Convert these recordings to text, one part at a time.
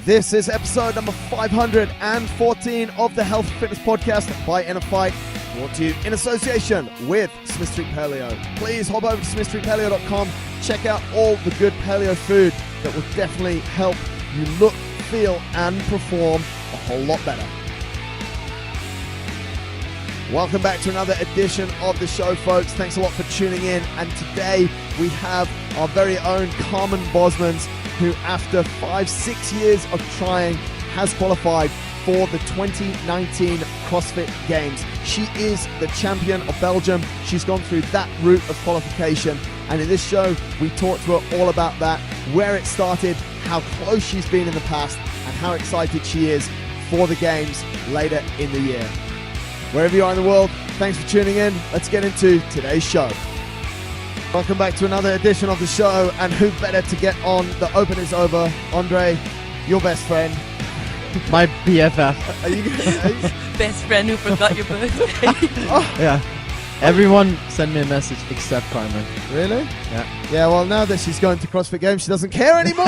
This is episode number 514 of the Health Fitness Podcast by InnerFight, brought to you in association with Smith Street Paleo. Please hop over to smithstreetpaleo.com, check out all the good paleo food that will definitely help you look, feel, and perform a whole lot better. Welcome back to another edition of the show, folks. Thanks a lot for tuning in. And today we have our very own Carmen Bosmans, who after 5-6 years of trying has qualified for the 2019 CrossFit Games. She is the champion of Belgium. She's gone through that route of qualification. And in this show, we talk to her all about that, where it started, how close she's been in the past, and how excited she is for the Games later in the year. Wherever you are in the world, thanks for tuning in. Let's get into today's show. Welcome back to another edition of the show, and who better to get on? The Open is over. Andre, your best friend. My BFF. Are you Best friend who forgot your birthday. Oh, Yeah. Everyone send me a message except Carmen. really? Yeah. Yeah, well, now that she's going to CrossFit Games, she doesn't care anymore.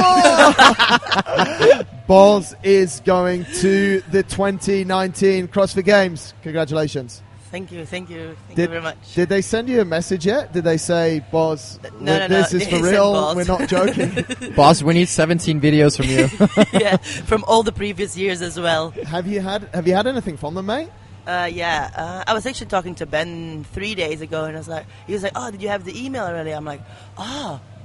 Boz is going to the 2019 CrossFit Games. Congratulations. Thank you very much. Did they send you a message yet? Did they say, Boz, No, this is they for said real? Boz. We're not joking. Boss, we need 17 videos from you. Yeah, from all the previous years as well. Have you had anything from them, mate? I was actually talking to Ben 3 days ago, and he was like, oh, did you have the email already? I'm like,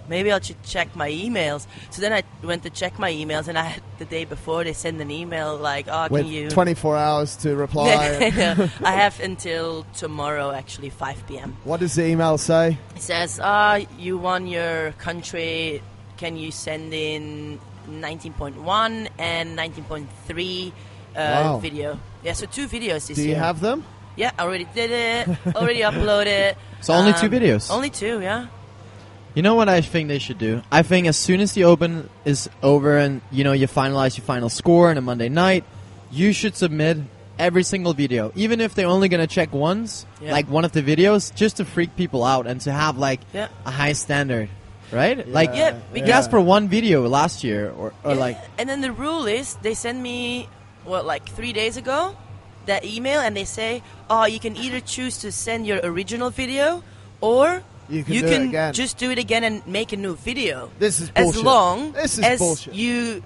maybe I should check my emails. So then I went to check my emails, and the day before they send an email like, With can you... 24 hours to reply. I have until tomorrow, actually, 5 p.m. What does the email say? It says, you won your country. Can you send in 19.1 and 19.3 Wow. video? Yeah, so 2 videos this Do year. you have them? Yeah, I already did it. Already uploaded. So only 2 videos? Only 2, yeah. You know what I think they should do? I think as soon as the Open is over and you finalize your final score on a Monday night, you should submit every single video. Even if they're only going to check once, like one of the videos, just to freak people out and to have a high standard. Right? We asked for 1 video last year or And then the rule is they send me 3 days ago that email, and they say, you can either choose to send your original video or you can just do it again and make a new video. This is bullshit. As long as bullshit. you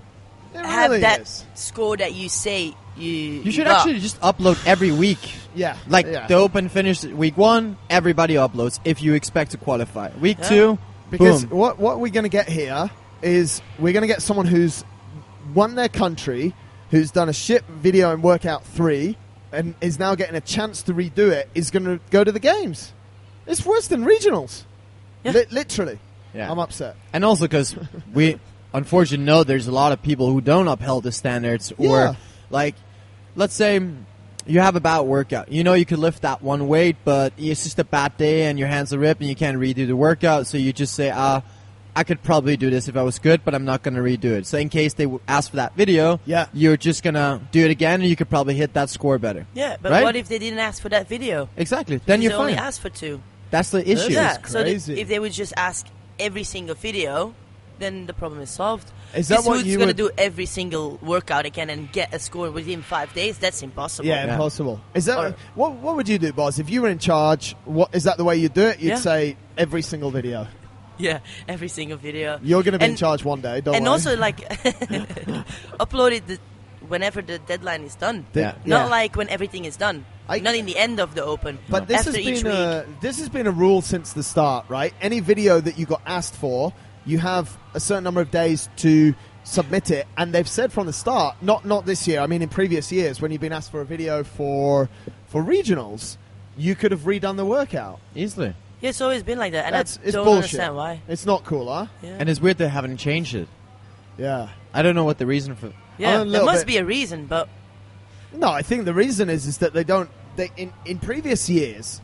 It have really that is. score that you say you should got. actually just upload every week. Yeah. The Open finished week 1, everybody uploads if you expect to qualify. Week 2, Because boom. what we're going to get here is we're going to get someone who's won their country, who's done a shit video in workout 3, and is now getting a chance to redo it, is going to go to the Games. It's worse than regionals. Yeah. Literally. Yeah. I'm upset. And also because we unfortunately know there's a lot of people who don't uphold the standards. Or, let's say you have a bad workout. You could lift that one weight, but it's just a bad day and your hands are ripped and you can't redo the workout. So you just say, I could probably do this if I was good, but I'm not going to redo it. So in case they ask for that video, you're just going to do it again and you could probably hit that score better. Yeah, but right? what if they didn't ask for that video? Exactly. Then They you're only fine. asked for 2. That's the issue. Yeah, It's so crazy. if they would just ask every single video, then the problem is solved. Is that what who's you going to would do every single workout again and get a score within 5 days? That's impossible. Yeah, impossible. Is that what would you do, Boz? If you were in charge, is that the way you do it? You'd say every single video. Yeah, every single video. You're going to be in charge one day, don't worry. And also, upload it whenever the deadline is done. Not like when everything is done. Not in the end of the Open. But this has been a rule since the start, right? Any video that you got asked for, you have a certain number of days to submit it, and they've said from the start, not this year, I mean in previous years, when you've been asked for a video for regionals, you could have redone the workout Easily. Yeah, it's always been like that, and it's I don't bullshit. understand why. It's not cool, huh? Yeah. And it's weird they haven't changed it. Yeah. I don't know what the reason for... Yeah, I'm a there little must bit- be a reason, but No, I think the reason is that in previous years,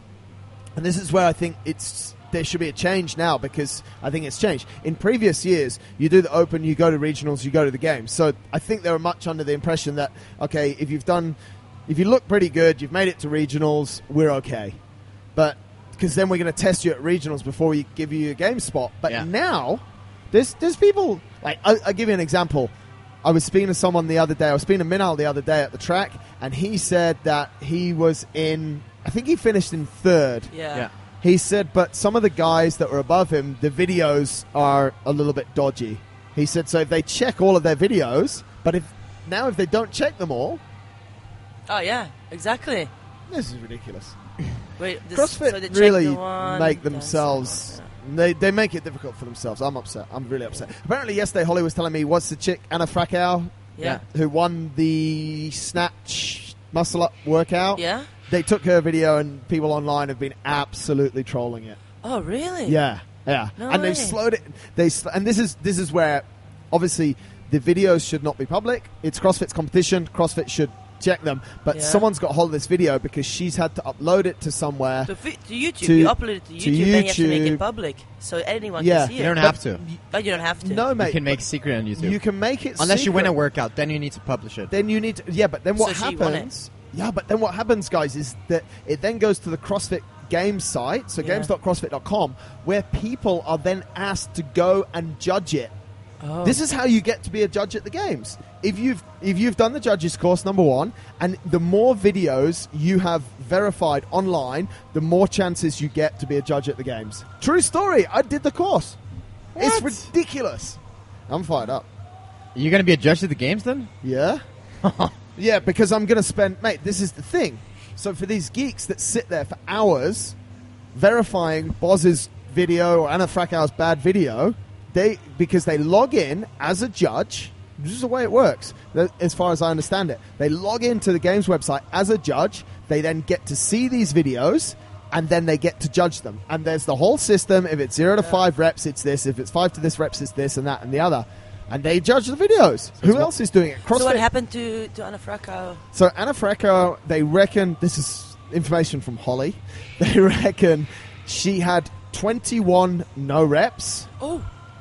and this is where I think there should be a change now, because I think it's changed. In previous years, you do the Open, you go to regionals, you go to the Games. So I think they were much under the impression that, okay, if you look pretty good, you've made it to regionals, we're okay. But because then we're going to test you at regionals before we give you a game spot. But now, there's people, like, I'll give you an example. I was speaking to someone the other day. I was speaking to Minal the other day at the track, and he said that he was in. I think he finished in 3rd. Yeah. He said, but some of the guys that were above him, the videos are a little bit dodgy. He said, so if they check all of their videos, but if they don't check them all... Oh, yeah, exactly. This is ridiculous. Wait, CrossFit so they really check the one, make themselves... They make it difficult for themselves. I'm upset. I'm really upset. Apparently yesterday, Holly was telling me, what's the chick, Anna Frackow, who won the Snatch Muscle-Up workout? Yeah? They took her video, and people online have been absolutely trolling it. Oh, really? Yeah. No and way. they've slowed it. And this is where, obviously, the videos should not be public. It's CrossFit's competition. CrossFit should check them. But someone's got hold of this video because she's had to upload it to somewhere. To YouTube. You upload it to YouTube, then you have to make it public. So anyone can see it. You don't have to. Oh, you don't have to. No, mate. You can make it secret on YouTube. You can make it Unless secret. you win a workout, then you need to publish it. Then you need to... Yeah, but then what So she won happens... Yeah, but then what happens, guys, is that it then goes to the CrossFit Games site, so games.crossfit.com, where people are then asked to go and judge it. Oh. This is how you get to be a judge at the games. If you've done the judges course, number one, and the more videos you have verified online, the more chances you get to be a judge at the games. True story. I did the course. What? It's ridiculous. I'm fired up. You're going to be a judge at the games then? Yeah. Yeah, because I'm going to spend... Mate, this is the thing. So for these geeks that sit there for hours verifying Boz's video or Anna Frackow's bad video, because they log in as a judge... This is the way it works, as far as I understand it. They log into the games website as a judge. They then get to see these videos, and then they get to judge them. And there's the whole system. If it's 0 to 5 reps, it's this. If it's 5 to this reps, it's this and that and the other. And they judge the videos. So who else is doing it? CrossFit. So what happened to Anna Frackow? So Anna Frackow, they reckon, this is information from Holly, they reckon she had 21 no reps,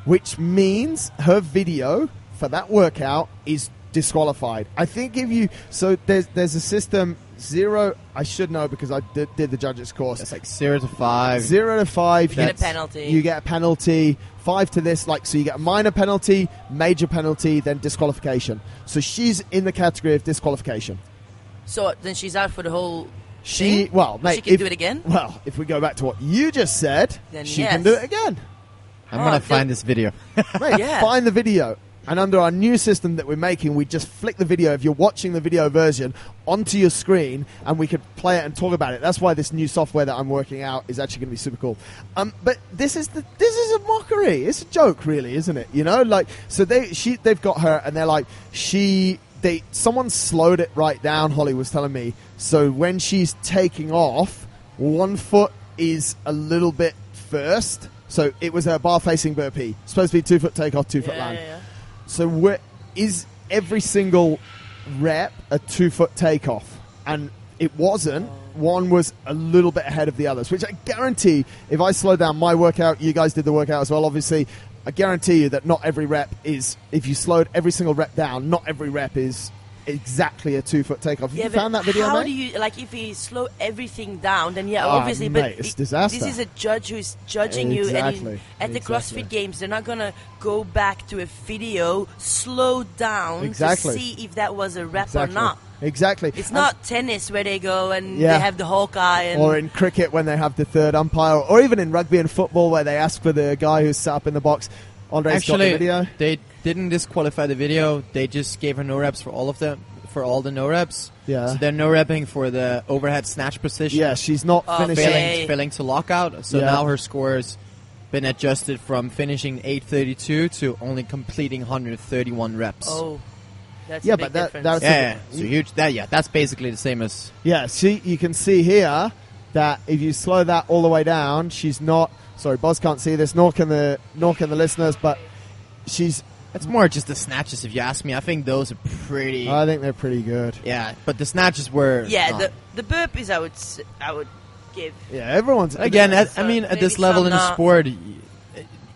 which means her video for that workout is disqualified. I think if you... So there's a system, 0... I should know because I did the judges course. It's like 0 to 5. 0 to 5. You get a penalty. You get a penalty. 5 to this, so you get a minor penalty, major penalty, then disqualification. So she's in the category of disqualification. So then she's out for the whole thing? Well, mate, she can do it again? Well, if we go back to what you just said, then she can do it again. I'm going to find this video. Mate, find the video. And under our new system that we're making, we just flick the video, if you're watching the video version, onto your screen, and we could play it and talk about it. That's why this new software that I'm working out is actually going to be super cool. But this is a mockery. It's a joke, really, isn't it? You know, like, so they've got her, and they're like, someone slowed it right down, Holly was telling me. So when she's taking off, one foot is a little bit first. So it was a bar-facing burpee. Supposed to be 2 foot takeoff, 2 foot land. Yeah. So is every single rep a 2 foot takeoff? And it wasn't. One was a little bit ahead of the others, which I guarantee, if I slow down my workout, you guys did the workout as well, obviously, I guarantee you that not every rep is, if you slowed every single rep down, not every rep is exactly a 2 foot takeoff. Have you found that video, how mate? do you, like, if you slow everything down, then obviously, mate, but it's disaster. This is a judge who's judging you, and at the CrossFit Games, they're not gonna go back to a video, slow down to see if that was a rep or not. Exactly. It's not tennis where they go and they have the Hawkeye. And or in cricket when they have the third umpire, or even in rugby and football where they ask for the guy who's sat up in the box. Andre's got the video. They didn't disqualify the video. They just gave her no reps for all of them, for all the no reps. Yeah. So they're no repping for the overhead snatch position. Yeah, she's not finishing. Failing to lockout. So now her score's been adjusted from finishing 832 to only completing 131 reps. Oh. That's a big difference. So huge. That's basically the same as... Yeah, see, you can see here that if you slow that all the way down, she's not... Sorry, Boz can't see this, nor can the listeners, but she's... It's more just the snatches, if you ask me. I think those are pretty... I think they're pretty good. Yeah, but the snatches were... Yeah, the burpees I would give... Yeah, everyone's... Again, I mean, at this level in the sport,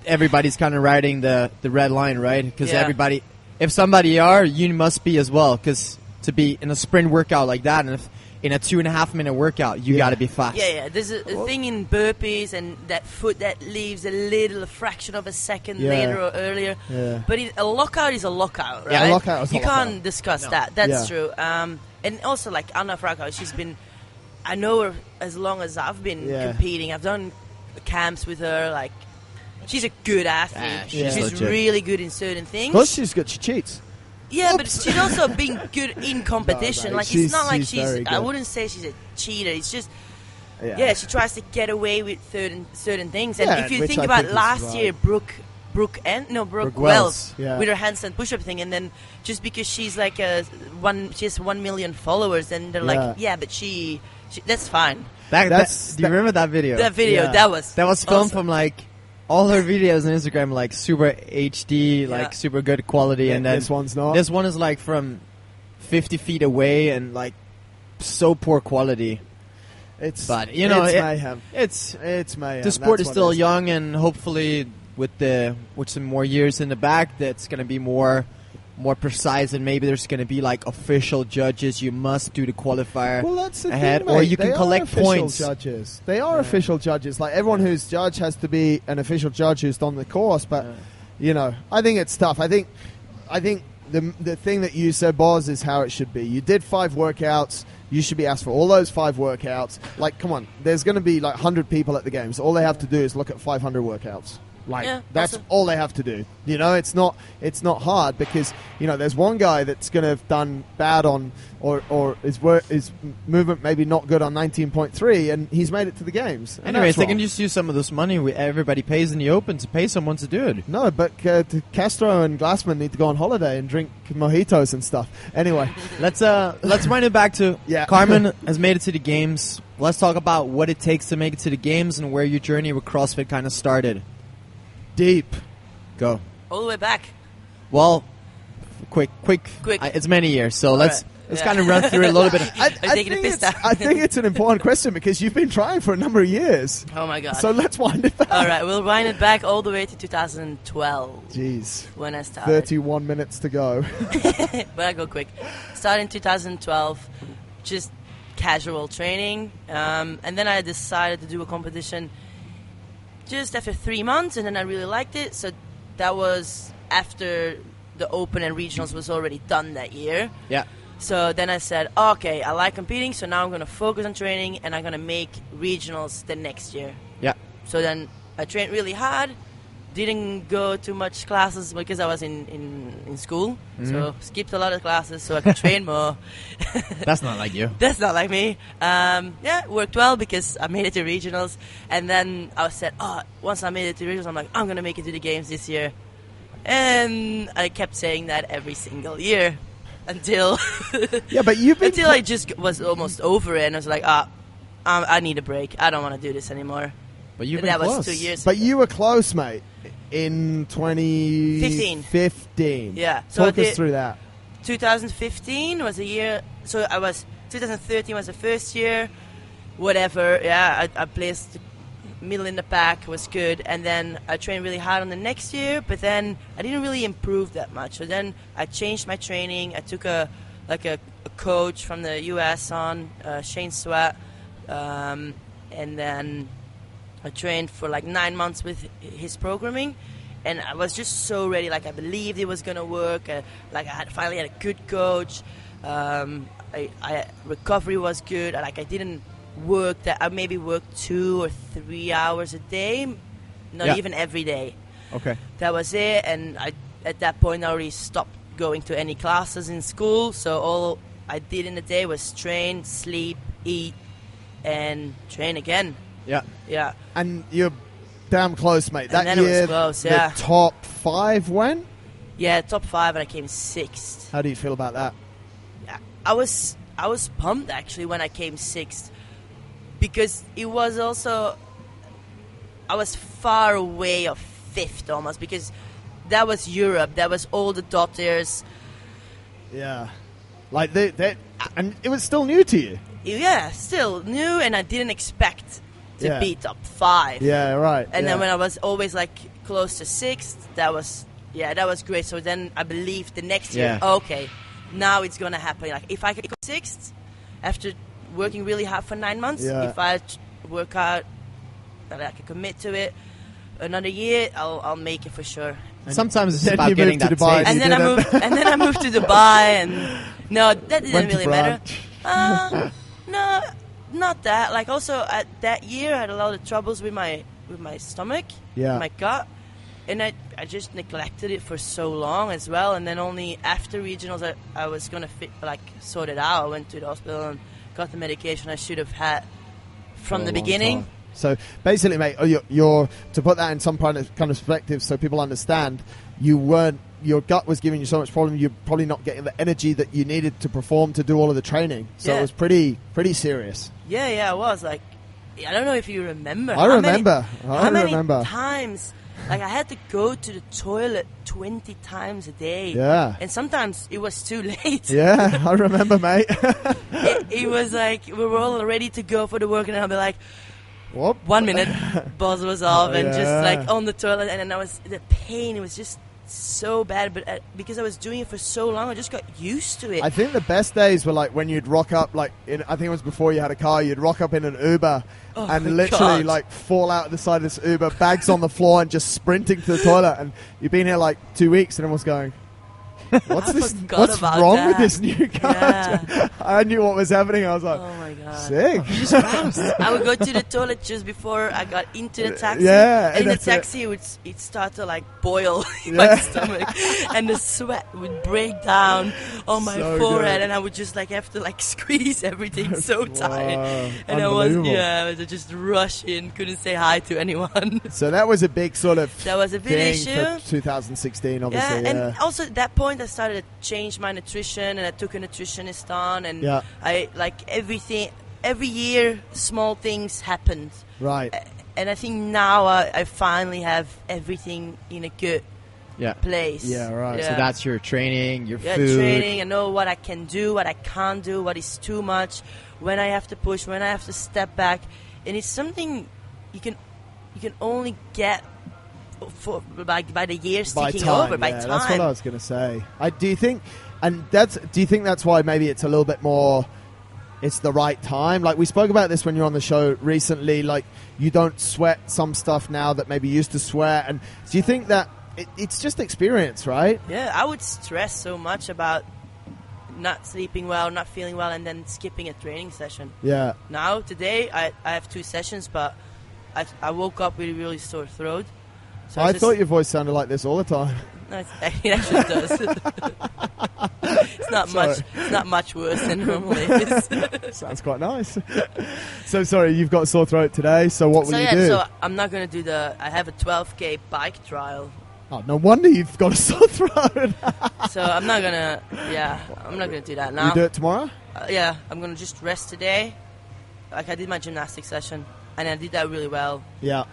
everybody's kind of riding the red line, right? Because everybody... If somebody you must be as well, because to be in a sprint workout like that, and in a 2.5 minute workout, you got to be fast. Yeah. There's a thing in burpees and that foot that leaves a little fraction of a second later or earlier. Yeah. But a lockout is a lockout, right? Yeah, a lockout is a you lockout. can't discuss that. That's true. And also, like Anna Frackout, she's been... I know her as long as I've been competing. I've done camps with her. Like, she's a good athlete. She's really good in certain things. Of course she's good. She cheats. Yeah, but she's also been good in competition. No, like, it's not like she's I wouldn't say she's a cheater. It's just, she tries to get away with certain things. And if you think about last year, Brooke Wells with her handstand push-up thing, and then just because she's like she has 1 million followers, and they're like, but she that's fine. Do you remember that video? That video, that was filmed awesome. from like all her videos on Instagram, like super HD, like super good quality, and then this one's not. This one is like from 50 feet away and like so poor quality. It's mayhem. It's mayhem. The sport is still young, and hopefully with some more years in the back, that's going to be more precise, and maybe there's going to be like official judges. You must do the qualifier ahead, thing, mate. or you can collect points. Judges. They are official judges. Like, everyone who's judged has to be an official judge who's done the course. But I think it's tough. I think the thing that you said, Boz, is how it should be. You did 5 workouts. You should be asked for all those 5 workouts. Like, come on, there's going to be like 100 people at the games. All they have to do is look at 500 workouts. Like, that's all they have to do. It's not hard, because there's one guy that's going to have done bad on or his movement maybe not good on 19.3, and he's made it to the games. Anyways, they can just use some of this money everybody pays in the Open to pay someone to do it. No, but Castro and Glassman need to go on holiday and drink mojitos and stuff. Anyway, let's wind it back to Carmen has made it to the games. Let's talk about what it takes to make it to the games and where your journey with CrossFit kind of started. Deep. Go. All the way back. Well, quick. It's many years, so let's kind of run through it a little bit. I think it's an important question, because you've been trying for a number of years. Oh my god. So let's wind it back. All right, we'll wind it back all the way to 2012. Jeez. When I started. 31 minutes to go. But I go quick. Started in 2012, just casual training, and then I decided to do a competition just after 3 months, and then I really liked it. So that was after the Open and Regionals was already done that year. Yeah. So then I said, okay, I like competing, so now I'm going to focus on training, and I'm going to make Regionals the next year. Yeah. So then I trained really hard, didn't go to much classes because I was in school, so skipped a lot of classes so I could train more. That's not like you. That's not like me. It worked well because I made it to Regionals, and then I said, once I made it to Regionals, I'm like, I'm going to make it to the games this year. And I kept saying that every single year until until I just was almost over it, and I was like, I need a break. I don't want to do this anymore. But you've been close. Was 2 years But ago. you were close, mate, in 2015. Yeah. So Talk us through that. 2015 was a year. So 2013 was the first year. Whatever. Yeah, I placed middle in the pack, was good, and then I trained really hard on the next year. But then I didn't really improve that much. So then I changed my training. I took a coach from the US on Shane Sweat, and then I trained for like 9 months with his programming, and I was just so ready. Like, I believed it was gonna work. Like, I finally had a good coach. Recovery was good. I didn't work that. I maybe worked 2 or 3 hours a day, not even every day. Okay. That was it, and at that point I already stopped going to any classes in school. So all I did in the day was train, sleep, eat, and train again. Yeah. Yeah. And you're damn close, mate. And that then year, it was close, yeah. the top 5 went? Yeah, top 5, and I came 6th. How do you feel about that? Yeah, I was pumped, actually, when I came 6th. Because it was also... I was far away of 5th, almost. Because that was Europe. That was all the doctors. Yeah. Like, and it was still new to you. Yeah, still new, and I didn't expect to be top 5. Yeah, right. And then when I was always like close to 6th, that was great. So then I believed the next year, okay, now it's gonna happen. Like, if I could go 6th after working really hard for 9 months. Yeah. If I work out and I can commit to it another year, I'll make it for sure. And sometimes it's then about you getting moved to that Dubai taste. And then I moved to Dubai, and no, that didn't really matter. No, not that. Like also at that year, I had a lot of troubles with my stomach, my gut, and I just neglected it for so long as well. And then only after regionals, I was gonna sort it out. I went to the hospital and got the medication I should have had from the beginning. Time. So basically, mate, you're to put that in some kind of perspective, so people understand, your gut was giving you so much problem. You're probably not getting the energy that you needed to perform to do all of the training. So it was pretty serious. Yeah, it was like, I don't know if you remember. I remember. How many times? Like I had to go to the toilet 20 times a day. Yeah. And sometimes it was too late. Yeah, I remember, mate. it was like we were all ready to go for the work, and I'll be like, whoop. 1 minute, buzz was off, and just like on the toilet, and then the pain, it was just so bad, but because I was doing it for so long, I just got used to it. I think the best days were like when you'd rock up, like I think it was before you had a car, you'd rock up in an Uber and literally like fall out of the side of this Uber, bags on the floor, and just sprinting to the toilet, and you've been here like 2 weeks, and everyone's going, what's wrong with this new guy? Yeah. I knew what was happening. I was like, oh my god, sick. I would go to the toilet just before I got into the taxi. Yeah, and in the taxi it'd start to like boil in my stomach, and the sweat would break down on my forehead, and I would just like have to like squeeze everything so tight. And I would just rush in, couldn't say hi to anyone. So that was a big sort of big issue for 2016, obviously. Yeah, and also at that point I started to change my nutrition, and I took a nutritionist on, and I like every year small things happened, right? And I think now I finally have everything in a good place. Right. So that's your training, your food. Training. I know what I can do, what I can't do, what is too much, when I have to push, when I have to step back, and it's something you can only get by the years ticking over, by time. That's what I was going to say. Do you think that's why maybe it's a little bit more, it's the right time? Like we spoke about this when you were on the show recently, like you don't sweat some stuff now that maybe you used to sweat. And do you think that it's just experience, right? Yeah, I would stress so much about not sleeping well, not feeling well, and then skipping a training session. Yeah. Now, today, I have 2 sessions, but I woke up with a really sore throat. So I thought your voice sounded like this all the time. No, it actually does. It's not much worse than normally is. Sounds quite nice. So sorry, you've got a sore throat today. So what will you do? So I'm not going to do I have a 12K bike trial. Oh, no wonder you've got a sore throat. So I'm not gonna do that now. You do it tomorrow? Yeah, I'm gonna just rest today. Like I did my gymnastics session, and I did that really well. Yeah.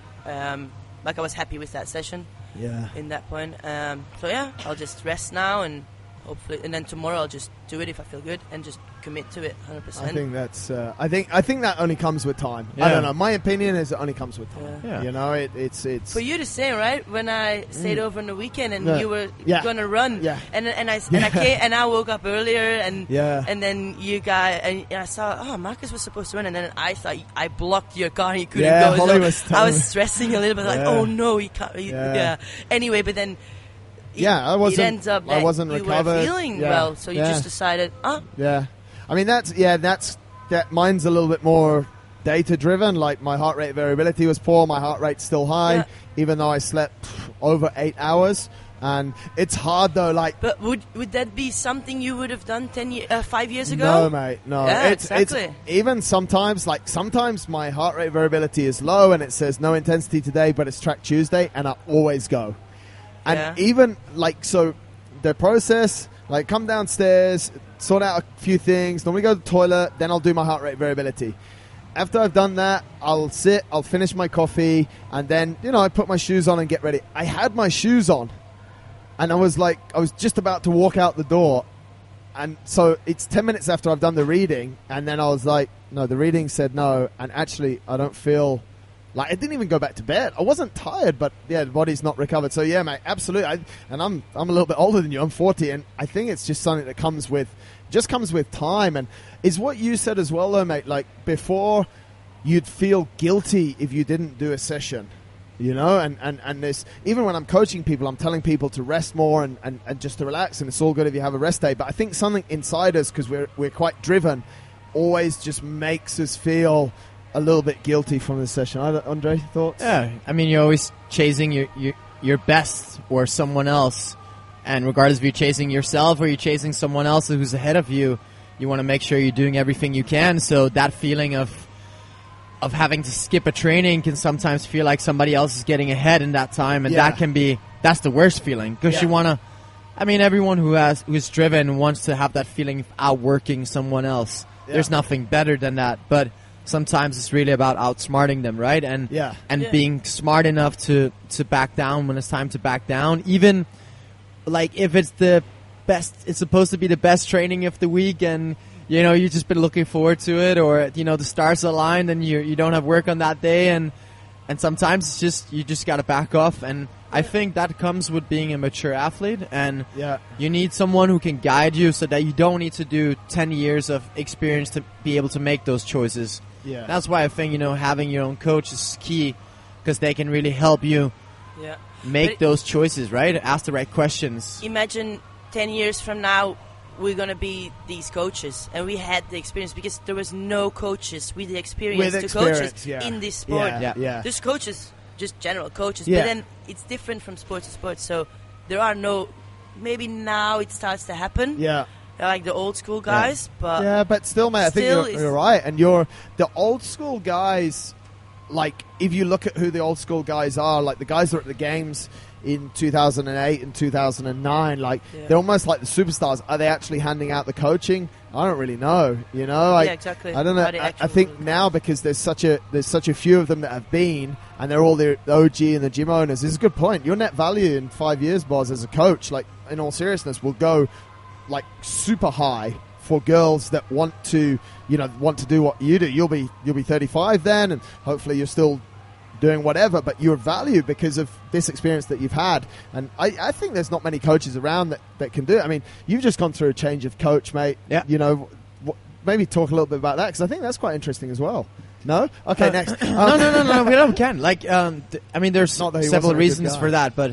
Like I was happy with that session. Yeah. In that point. So yeah, I'll just rest now, and hopefully, and then tomorrow I'll just do it if I feel good and just commit to it 100%. I think that's. I think that only comes with time. Yeah. I don't know. My opinion is it only comes with time. Yeah. You know, it's. For you the same, right? When I stayed over on the weekend and you were gonna run, and I came, and I woke up earlier, and then you guys, and I saw, Marcus was supposed to run, and then I thought I blocked your car and you couldn't go. Holly so I was stressing a little bit, like, oh no, he can't. Anyway, but then. It ends up that I wasn't you recovered. were feeling well, so you just decided, Yeah. I mean, that mine's a little bit more data driven. Like my heart rate variability was poor, my heart rate's still high, even though I slept over 8 hours. And it's hard though, like. But would that be something you would have done 5 years ago? No, mate, no. Yeah, exactly. It's even sometimes my heart rate variability is low and it says no intensity today, but it's track Tuesday, and I always go. And even, like, so the process, like, come downstairs, sort out a few things, then we go to the toilet, then I'll do my heart rate variability. After I've done that, I'll finish my coffee, and then, I put my shoes on and get ready. I had my shoes on, and I was just about to walk out the door, and so it's 10 minutes after I've done the reading, and then I was like, no, the reading said no, and actually I don't feel Like, I didn't even go back to bed. I wasn't tired, but yeah, the body's not recovered. So yeah, mate, absolutely. I'm a little bit older than you. I'm 40, and I think it's just something that comes with time. And is what you said as well, though, mate. Like, before, you'd feel guilty if you didn't do a session. You know, and this, even when I'm coaching people, I'm telling people to rest more and just to relax, and it's all good if you have a rest day. But I think something inside us, because we're quite driven, always just makes us feel a little bit guilty from the session. Andre, thoughts? Yeah, I mean, you're always chasing your best or someone else, and regardless if you're chasing yourself or you're chasing someone else who's ahead of you, you want to make sure you're doing everything you can. So that feeling of having to skip a training can sometimes feel like somebody else is getting ahead in that time, and that's the worst feeling, because you want to, I mean, everyone who's driven wants to have that feeling of outworking someone else. There's nothing better than that, but sometimes it's really about outsmarting them, right? And being smart enough to back down when it's time to back down, even like if it's the best, it's supposed to be the best training of the week, and you know, you've just been looking forward to it, or, you know, the stars aligned and you don't have work on that day, and sometimes it's just, you just got to back off. And I think that comes with being a mature athlete, and you need someone who can guide you so that you don't need to do 10 years of experience to be able to make those choices. Yeah. That's why I think, you know, having your own coach is key, because they can really help you make those choices, right? Ask the right questions. Imagine 10 years from now, we're going to be these coaches, and we had the experience, because there was no coaches with the experience to coaches in this sport. There's coaches, just general coaches, but then it's different from sport to sport. So there are no, maybe now it starts to happen. Yeah. Like the old school guys, but still, mate, I think you're right. And the old school guys, like, if you look at who the old school guys are, like the guys that are at the games in 2008 and 2009, like they're almost like the superstars. Are they actually handing out the coaching? I don't really know. You know, exactly. I don't know. I think now, because there's such a few of them that have been, and they're all the OG and the gym owners. This is a good point. Your net value in 5 years, Boz, as a coach, like, in all seriousness, will go like super high for girls that want to do what you do. You'll be 35 then, and hopefully you're still doing whatever, but you're valued because of this experience that you've had. And I think there's not many coaches around that can do it. I mean, you've just gone through a change of coach, mate. Yeah. You know, maybe talk a little bit about that, because I think that's quite interesting as well. No? Okay, next. No, we can. Like, I mean, there's several reasons for that, but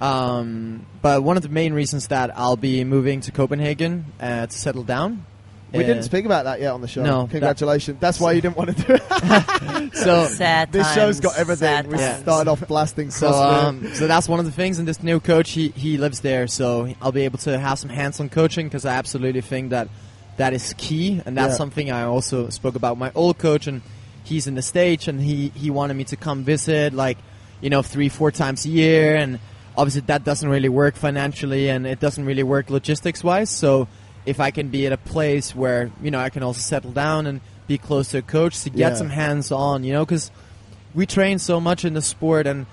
one of the main reasons that I'll be moving to Copenhagen to settle down. We didn't speak about that yet on the show. No. Congratulations. That's why you didn't want to do it. So this show's got everything. We started off blasting CrossFit. So that's one of the things. And this new coach, he lives there, so I'll be able to have some hands-on coaching, because I absolutely think that is key. And that's something I also spoke about my old coach, and he's in the States, and he wanted me to come visit, like, you know, 3-4 times a year. And obviously that doesn't really work financially, and it doesn't really work logistics-wise. So if I can be at a place where, you know, I can also settle down and be close to a coach to get some hands-on, you know, because we train so much in the sport, and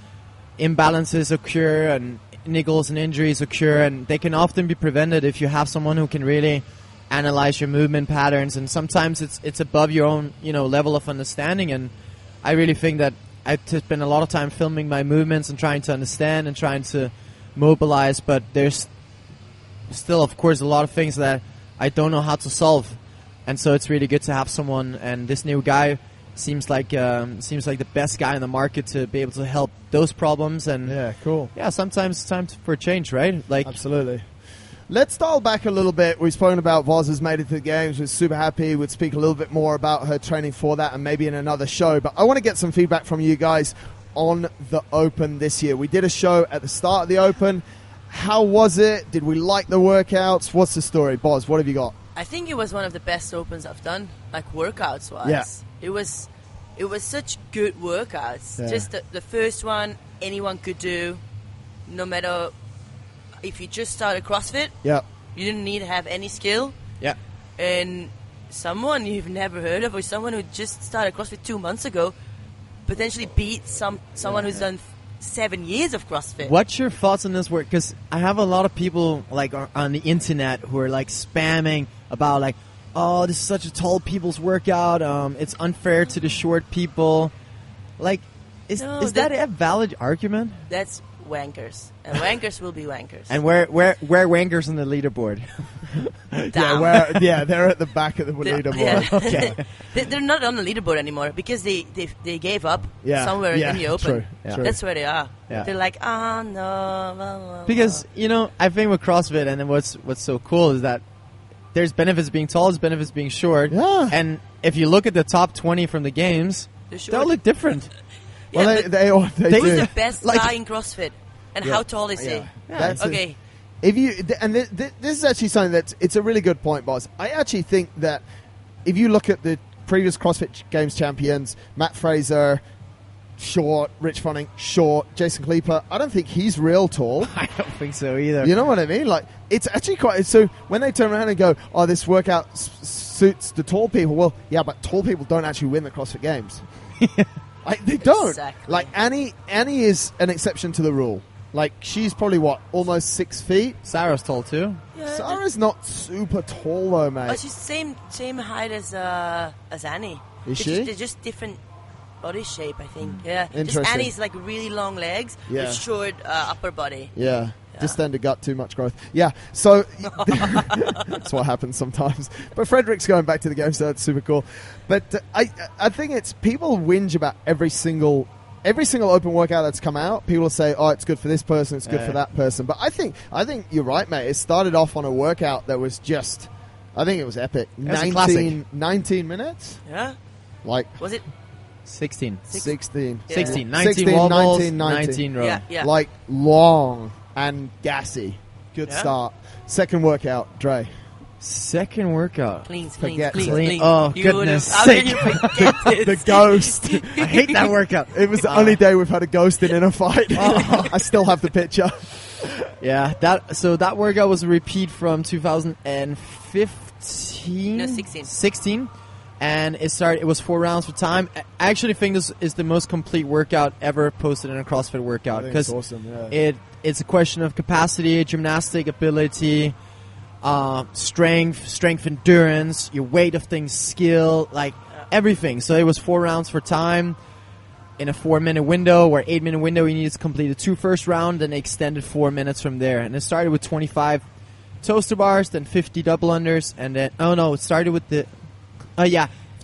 imbalances occur, and niggles and injuries occur, and they can often be prevented if you have someone who can really analyze your movement patterns. And sometimes it's above your own, you know, level of understanding. And I really think that I've spent a lot of time filming my movements and trying to understand and trying to mobilize, but there's still, of course, a lot of things that I don't know how to solve, and so it's really good to have someone. And this new guy seems like the best guy in the market to be able to help those problems. And sometimes it's time for a change, right? Like, absolutely. Let's dial back a little bit. We've spoken about Voz has made it to the games. We're super happy. We'd speak a little bit more about her training for that, and maybe in another show. But I want to get some feedback from you guys on the Open this year. We did a show at the start of the Open. How was it? Did we like the workouts? What's the story? Boz, what have you got? I think it was one of the best Opens I've done, like workouts-wise. Yeah. It was such good workouts. Yeah. Just the first one, anyone could do, no matter if you just started CrossFit. Yeah. You didn't need to have any skill. Yeah. And someone you've never heard of, or someone who just started CrossFit 2 months ago, potentially beat someone who's done 7 years of CrossFit. What's your thoughts on this work? Because I have a lot of people like on the internet who are like spamming about like, oh, this is such a tall people's workout. It's unfair to the short people. Like, Is that a valid argument? That's wankers, and wankers will be wankers. And where wankers on the leaderboard? They're at the back of the leaderboard. Yeah. Okay. They're not on the leaderboard anymore because they gave up somewhere in the open. True. That's where they are. Yeah. They're like, no. Blah, blah, Because I think with CrossFit, and then what's so cool is that there's benefits being tall, there's benefits being short. Yeah. And if you look at the top 20 from the games, they all look different. Well, they who's do. the best guy in CrossFit, and how tall is he? Yeah. Okay. If you this is actually something it's a really good point, boss. I actually think that if you look at the previous CrossFit Games champions, Matt Fraser, short, Rich Froning, short, Jason Kleeper, I don't think he's real tall. I don't think so either. You know what I mean? Like, it's actually quite... So when they turn around and go, oh, this workout suits the tall people, well, yeah, but tall people don't actually win the CrossFit Games. They don't. Exactly. Like, Annie is an exception to the rule. Like, she's probably, almost 6 feet? Sarah's tall too. Yeah, Sarah's not super tall, though, mate. Oh, she's the same height as Annie. Is she? They're just different body shape, I think. Yeah. Just Interesting. Annie's like really long legs with short upper body. Yeah. Distended gut, too much growth. Yeah, so that's what happens sometimes. But Frederick's going back to the game, so that's super cool. But I think it's people whinge about every single open workout that's come out. People say, "Oh, it's good for this person, it's good for that person." But I think you're right, mate. It started off on a workout that was just, I think it was epic. 19 minutes. Yeah. Like, was it 16. 16. Yeah. 16. 19 wobbles, 19 row. Yeah. Like long and gassy. Good start. Second workout, Dre. Second workout. Clean. Oh, You goodness how can you sake. forget this? The ghost. I hate that workout. It was the only day we've had a ghost in InnerFight. I still have the picture. Yeah, that workout was a repeat from 2015. No, 16. 16. And it was 4 rounds for time. I actually think this is the most complete workout ever posted in a CrossFit workout. I think it's awesome, yeah. It's a question of capacity, gymnastic ability, strength, endurance, your weight of things, skill, like everything. So it was 4 rounds for time in a 4-minute window or 8-minute window. You needed to complete the 2 first round, and extended 4 minutes from there. And it started with 25 toaster bars, then 50 double unders, and then it started with the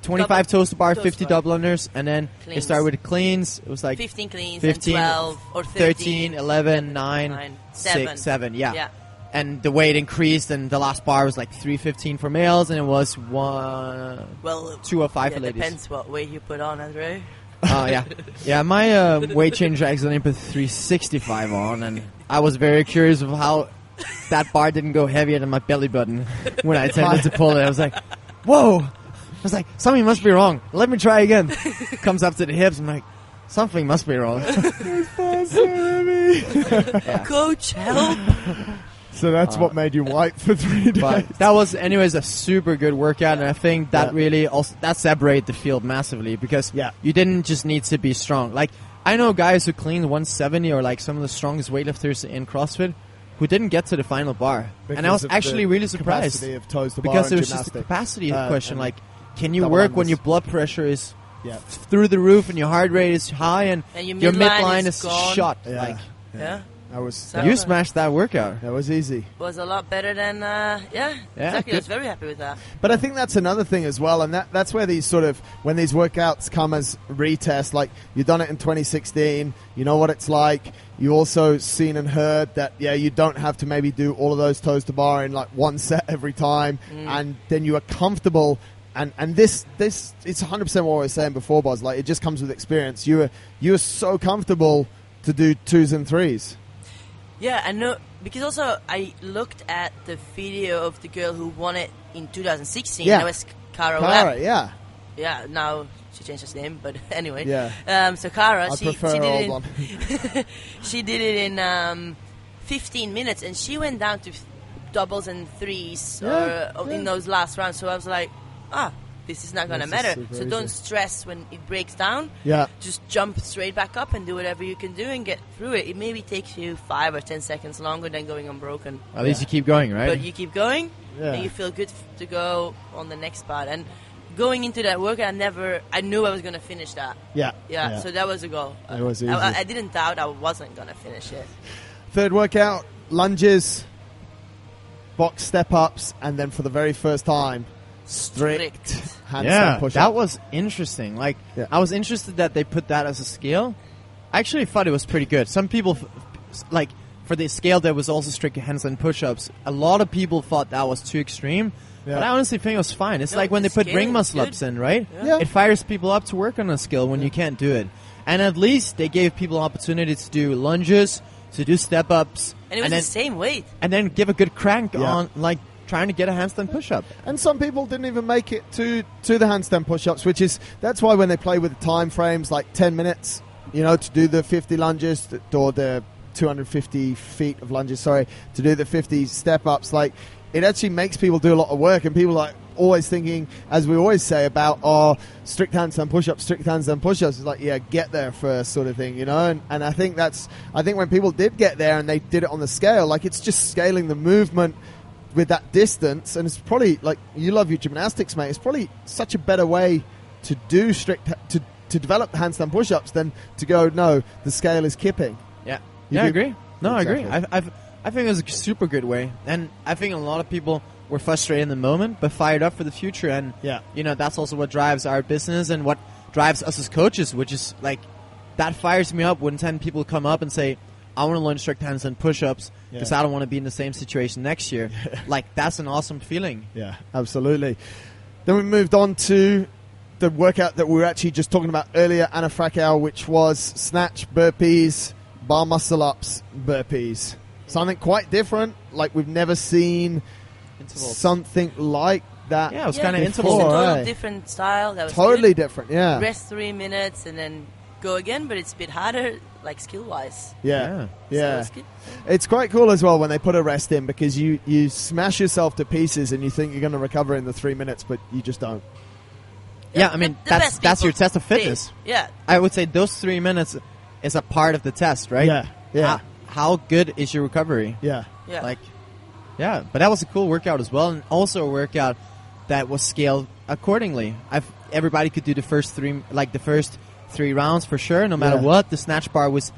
25 toaster bars, 50 double unders, and then cleans. It started with the cleans. It was like 15 cleans 15, and 12 or 13, 11, 9, 6, 7. Yeah. And the weight increased, and the last bar was like 315 for males, and it was 205 for ladies. Depends what weight you put on, Andre. Yeah. My weight change I accidentally put 365 on, and I was very curious of how that bar didn't go heavier than my belly button when I attempted to pull it. I was like, whoa! I was like, something must be wrong. Let me try again. Comes up to the hips. I'm like, something must be wrong. Coach, help! So that's what made you white for 3 days. But that was, anyways, a super good workout, and I think that really also that separated the field massively because you didn't just need to be strong. Like, I know guys who clean 170 or like some of the strongest weightlifters in CrossFit who didn't get to the final bar, and I was actually really surprised of toes to because bar it was gymnastic. just a capacity question. Like, can you double work when unders. your blood pressure is through the roof and your heart rate is high and your midline is gone. shot? Yeah. Like, That was you smashed that workout. That was easy. Was a lot better than exactly. I was very happy with that. But I think that's another thing as well, and that's where these when these workouts come as retest, like you've done it in 2016, you know what it's like. You also seen and heard that you don't have to maybe do all of those toes to bar in like one set every time, and then you are comfortable. And this it's 100% what I was saying before, Boz. Like, it just comes with experience. You are so comfortable to do 2s and 3s. Yeah, I know, because also I looked at the video of the girl who won it in 2016. Yeah. That was Cara. Yeah. Yeah, now she changed her name, but anyway. Yeah. So Cara, she prefer did her it old in she did it in 15 minutes, and she went down to doubles and 3s in those last rounds. So I was like, this is not going to matter. So don't stress when it breaks down. Yeah. Just jump straight back up and do whatever you can do and get through it. It maybe takes you 5 or 10 seconds longer than going unbroken. At least you keep going, right? But you keep going, and you feel good to go on the next part. And going into that workout, I knew I was going to finish that. Yeah. So that was a goal. It was easy. I didn't doubt I wasn't going to finish it. Third workout, lunges, box step-ups, and then for the very first time, strict handstand push-ups. That was interesting. Like, I was interested that they put that as a scale. I actually thought it was pretty good. Some people, like, for the scale there was also strict handstand push-ups. A lot of people thought that was too extreme. Yeah. But I honestly think it was fine. It's like when they put ring muscle-ups in, right? Yeah. It fires people up to work on a skill when you can't do it. And at least they gave people opportunity to do lunges, to do step-ups. And it was the same weight. And then give a good crank on, like, trying to get a handstand push-up. And some people didn't even make it to the handstand push-ups, that's why when they play with the time frames, like 10 minutes, to do the 50 lunges or the 250 feet of lunges, to do the 50 step-ups, like, it actually makes people do a lot of work, and people are always thinking, as we always say, about strict handstand push-ups. It's like, get there first sort of thing, and I think when people did get there and they did it on the scale, like, it's just scaling the movement with that distance, and it's probably, like, you love your gymnastics, mate, it's probably such a better way to do to develop the handstand push-ups than to go, no, the scale is kipping. I agree. No, exactly. I agree. I think it was a super good way, and I think a lot of people were frustrated in the moment, but fired up for the future, and that's also what drives our business and what drives us as coaches, which is, like, that fires me up when 10 people come up and say, I want to learn strict handstand push-ups because I don't want to be in the same situation next year. Like, that's an awesome feeling. Yeah, absolutely. Then we moved on to the workout that we were actually just talking about earlier, InnerFight, which was snatch, burpees, bar muscle-ups, burpees. Something quite different. Like, we've never seen something like that. Yeah, it was kind of interval. It's a total different style. That was totally good. Different, yeah. Rest 3 minutes and then go again, but it's a bit harder, like, skill-wise. Yeah. So it's good. It's quite cool as well when they put a rest in, because you smash yourself to pieces and you think you're going to recover in the 3 minutes, but you just don't. Yeah, I mean, that's your test of fitness. Yeah. I would say those 3 minutes is a part of the test, right? Yeah. How good is your recovery? Yeah. Like, but that was a cool workout as well, and also a workout that was scaled accordingly. Everybody could do the first three rounds for sure, no matter what. The snatch bar was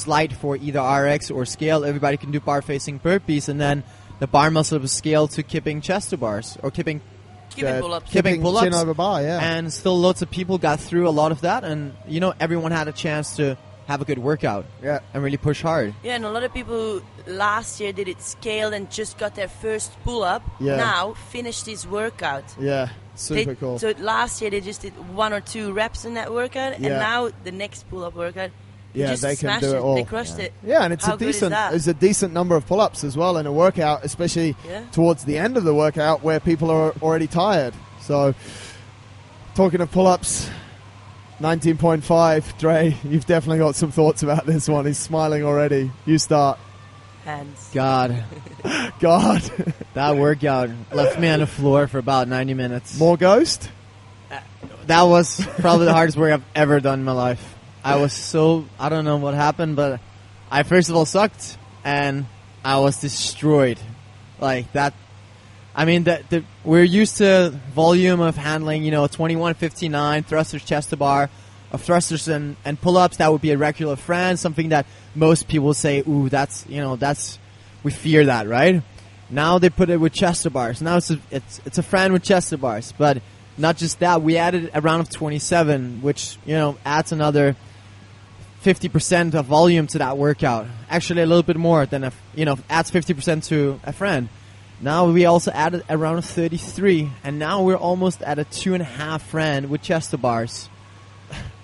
light for either RX or scale. Everybody can do bar facing burpees, and then the bar muscle was scaled to kipping chest to bars or kipping pull-ups. Kipping pull-ups. Chin over bar, And still lots of people got through a lot of that, and everyone had a chance to have a good workout and really push hard. Yeah, and a lot of people last year did it scaled and just got their first pull-up. Now finished this workout. Yeah, super cool. So last year they just did 1 or 2 reps in that workout, and now the next pull-up workout, they can do it all. They crushed it. Yeah, and it's a decent number of pull-ups as well in a workout, especially towards the end of the workout where people are already tired. So, talking of pull-ups, 19.5, Dre, you've definitely got some thoughts about this one. He's smiling already. You start. Hands. God. That workout left me on the floor for about 90 minutes. More ghost? That was probably the hardest work I've ever done in my life. I don't know what happened, but I first of all sucked, and I was destroyed. Like that. I mean, we're used to volume of handling, 21:59 thrusters chest to bar, of thrusters and pull-ups. That would be a regular friend, something that most people say, ooh, we fear that, right? Now they put it with chest to bars. Now it's a friend with chest to bars, but not just that. We added a round of 27, which adds another 50% of volume to that workout. Actually, a little bit more than adds 50% to a friend. Now we also added a round of 33, and now we're almost at a 2.5 friend with chest to bars.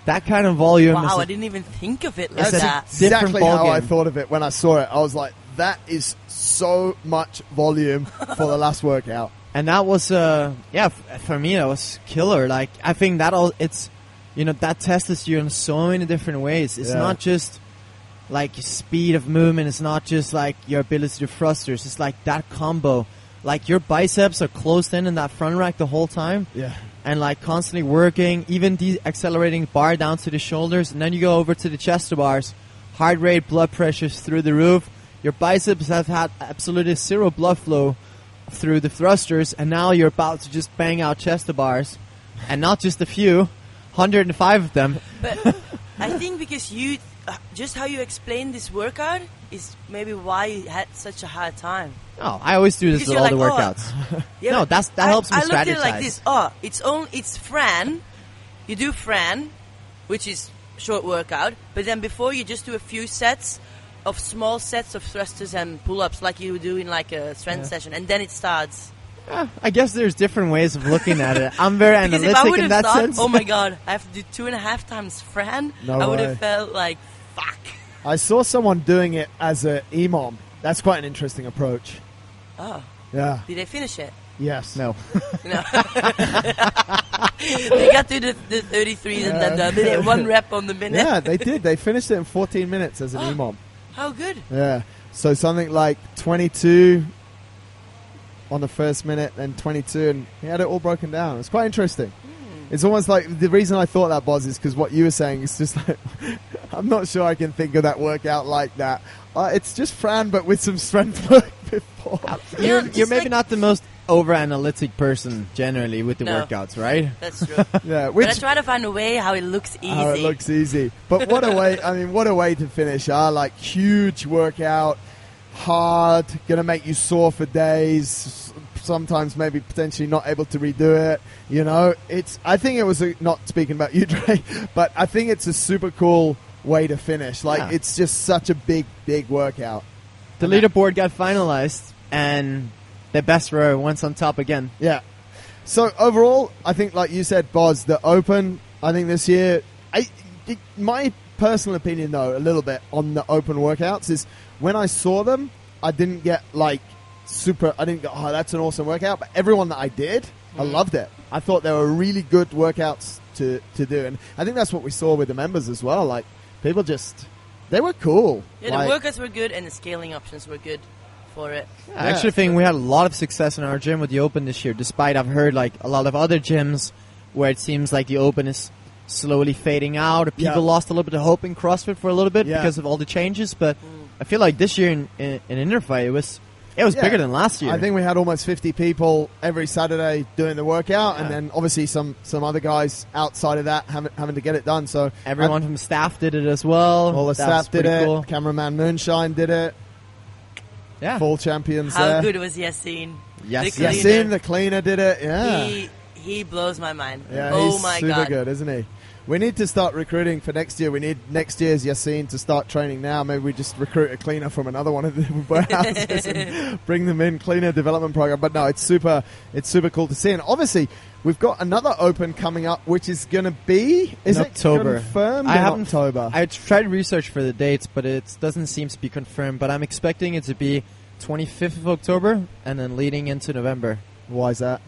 That kind of volume. Wow, I didn't even think of it like that. That's exactly how I thought of it when I saw it. I was like, that is so much volume for the last workout. And that was, for me, that was killer. Like, I think that tests you in so many different ways. It's not just like speed of movement. It's not just like your ability to do thrusters. It's like that combo. Like, your biceps are closed in that front rack the whole time. Yeah. And like constantly working, even accelerating bar down to the shoulders. And then you go over to the chest to bars. Heart rate, blood pressures through the roof. Your biceps have had absolutely zero blood flow through the thrusters, and now you're about to just bang out chest to bars. And not just a few, 105 of them. But I think because you, just how you explain this workout is maybe why you had such a hard time. Oh, I always do this Because with all you're the like, workouts. Yeah, no, that helps me strategize. I looked at it like this. It's Fran. You do Fran, which is short workout, but then before you just do a few sets of small sets of thrusters and pull-ups like you do in like a strength session, and then it starts. I guess there's different ways of looking at it. I'm very analytic in that sense. Oh my god, I have to do 2.5 times Fran. I would have felt like, fuck. I saw someone doing it as a EMOM. That's quite an interesting approach. Oh. Yeah. Did they finish it? Yes. No. No. They got to the 33s and then they did 1 rep on the minute. Yeah, they did. They finished it in 14 minutes as an EMOM. How good. Yeah. So something like 22 on the first minute, then 22, and he had it all broken down. It's quite interesting. It's almost like the reason I thought that, Boz, is because what you were saying is just like, I'm not sure I can think of that workout like that. It's just Fran, but with some strength work before. You're maybe like not the most over-analytic person generally with the workouts, right? That's true. Yeah, but I try to find a way how it looks easy. How it looks easy. But what a way, I mean, what a way to finish. Like, huge workout, hard, going to make you sore for days, sometimes maybe potentially not able to redo it. You know, I think it was, not speaking about you, Dre, but I think it's a super cool way to finish. Like, it's just such a big, big workout. The leaderboard got finalized, and the best rower went on top again. Yeah. So overall, I think, like you said, Boz, the Open, I think this year, my personal opinion, though, a little bit on the Open workouts is when I saw them, I didn't get like I didn't go, oh, that's an awesome workout. But everyone that I did, I loved it. I thought they were really good workouts to do. And I think that's what we saw with the members as well. Like, people they were cool. Yeah, the workouts were good and the scaling options were good for it. Yeah, I actually think we had a lot of success in our gym with the Open this year, despite I've heard like a lot of other gyms where it seems like the Open is slowly fading out, or people lost a little bit of hope in CrossFit for a little bit because of all the changes. But I feel like this year in InnerFight, it was bigger than last year. I think we had almost 50 people every Saturday doing the workout, and then obviously some other guys outside of that having to get it done. So everyone from staff did it as well. All the staff did it. Cool. Cameraman Moonshine did it. Yeah. Full champions How there. good was Yassine? Yassine, the cleaner, did it. Yeah. He blows my mind. Yeah, oh my he's god. super good, isn't he? We need to start recruiting for next year. We need next year's Yassine to start training now. Maybe we just recruit a cleaner from another one of the warehouses and bring them in, cleaner development program. But no, it's super cool to see. And obviously, we've got another Open coming up, which is going to be in October. Confirmed in October? I tried research for the dates, but it doesn't seem to be confirmed. But I'm expecting it to be 25th of October and then leading into November. Why is that?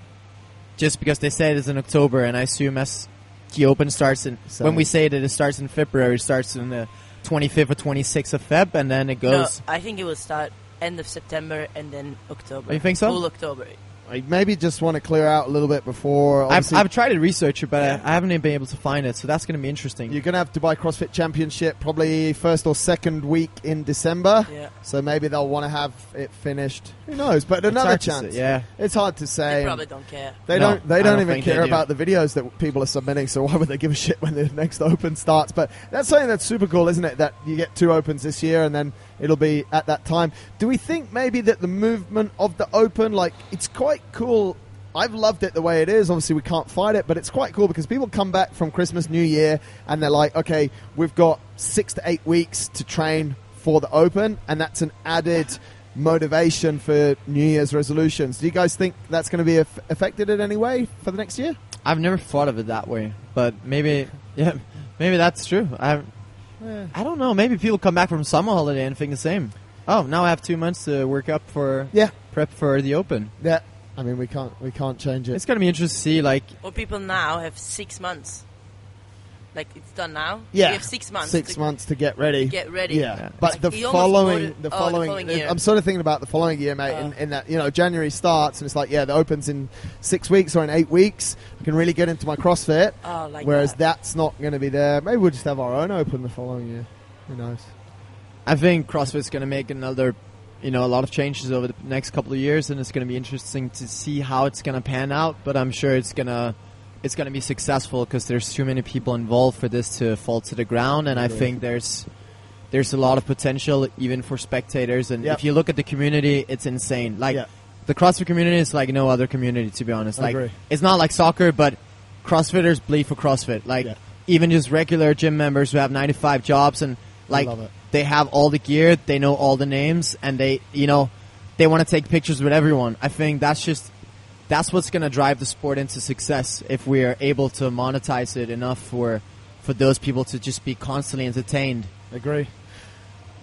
Just because they said it's in October, and I assume as the Open starts when we say that it starts in February, it starts in the 25th or 26th of Feb, and then it goes. No, I think it will start end of September and then October. Oh, you think so? Full October. I maybe just want to clear out a little bit before. I've tried to research it, but I haven't even been able to find it, so that's going to be interesting. You're going to have Dubai CrossFit Championship probably first or second week in December. Yeah. So maybe they'll want to have it finished. Who knows? But another chance. It's hard to say. They probably don't care. They don't even care about the videos that people are submitting, so why would they give a shit when the next Open starts? But that's something that's super cool, isn't it? That you get 2 Opens this year, and then it'll be at that time. Do we think maybe that the movement of the Open, like, it's quite cool? I've loved it the way it is. Obviously, we can't fight it, but it's quite cool because people come back from Christmas, New Year, and they're like, okay, we've got 6 to 8 weeks to train for the Open, and that's an added motivation for New Year's resolutions. Do you guys think that's going to be affected in any way for the next year? I've never thought of it that way, but maybe that's true. I don't know. Maybe people come back from summer holiday and think the same. Oh, now I have 2 months to work up for prep for the Open. Yeah. I mean, we can't change it. It's going to be interesting to see, like... Or people now have 6 months. Like, it's done now. Yeah. You have 6 months. 6 months to get ready. Yeah. But like the following year. I'm sort of thinking about the following year, mate, in that, January starts and it's like, the Open's in 6 weeks or in 8 weeks. I can really get into my CrossFit. Whereas that's not going to be there. Maybe we'll just have our own Open the following year. Who knows? I think CrossFit's going to make another... a lot of changes over the next couple of years, and it's going to be interesting to see how it's going to pan out, but I'm sure it's going to it's going to be successful because there's too many people involved for this to fall to the ground. And I think there's a lot of potential even for spectators. And if you look at the community, it's insane. Like the CrossFit community is like no other community, to be honest. Like it's not like soccer, but CrossFitters bleed for CrossFit. Like even just regular gym members who have 9-to-5 jobs and like they have all the gear, they know all the names, and they want to take pictures with everyone. I think that's what's going to drive the sport into success if we are able to monetize it enough for those people to just be constantly entertained. Agree.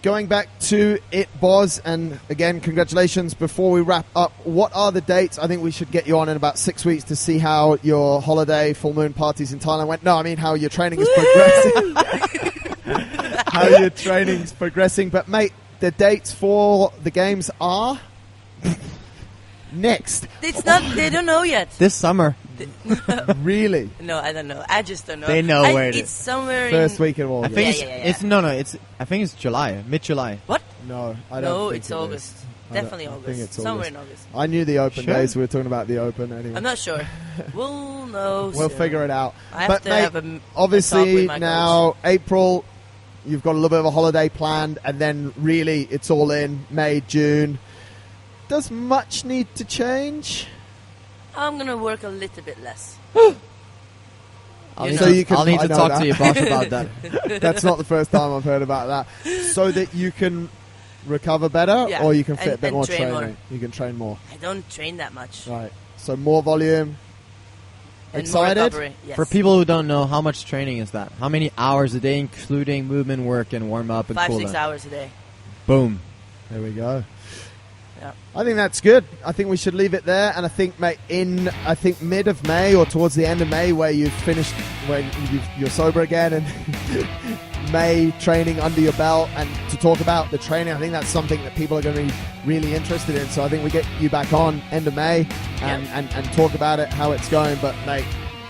Going back to it, Boz, and again, congratulations. Before we wrap up, what are the dates? I think we should get you on in about 6 weeks to see how your holiday, full moon parties in Thailand went. No, I mean how your training is progressing. How your training's progressing. But, mate, the dates for the games are next. It's not. They don't know yet. This summer. Really? No, I don't know. I just don't know. They know where it is. It's somewhere first week of August. I think I think it's July, mid-July. What? No, I don't. No, think it's August. Definitely August. I think it's somewhere in August. I knew the open days. We were talking about the open anyway. I'm not sure. We'll know. We'll figure it out. I have to have obviously a now April, you've got a little bit of a holiday planned, and then really it's all in May, June. Does much need to change? I'm gonna work a little bit less. I'll need to talk to your boss about that. That's not the first time I've heard about that. So that you can recover better, or you can fit a bit more training. You can train more. I don't train that much. Right. So more volume. And excited? more recovery, yes. For people who don't know, how much training is that? How many hours a day, including movement work and warm up and cool down? 5-6 hours a day. Boom. There we go. Yeah. I think that's good. I think we should leave it there. And I think, mate, mid of May or towards the end of May, where you've finished, when you're sober again, and May training under your belt, and to talk about the training, I think that's something that people are going to be really interested in. So I think we get you back on end of May and talk about it, how it's going. But, mate,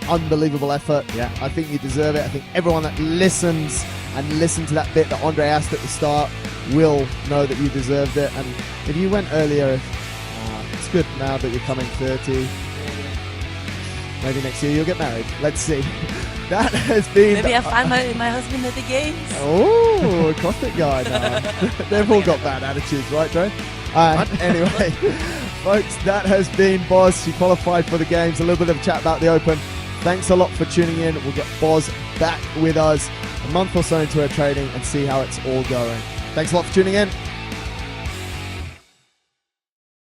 unbelievable effort. Yeah, I think you deserve it. I think everyone that listens to that bit that Andre asked at the start will know that you deserved it. And if you went earlier, it's good now that you're coming 30. Maybe next year you'll get married. Let's see. That has been... Maybe I'll find my husband at the games. Oh, CrossFit guy now. They've all got bad attitudes, right, Dre? Anyway, folks, that has been Boz. She qualified for the games. A little bit of a chat about the Open. Thanks a lot for tuning in. We'll get Boz back with us a month or so into her training and see how it's all going. Thanks a lot for tuning in.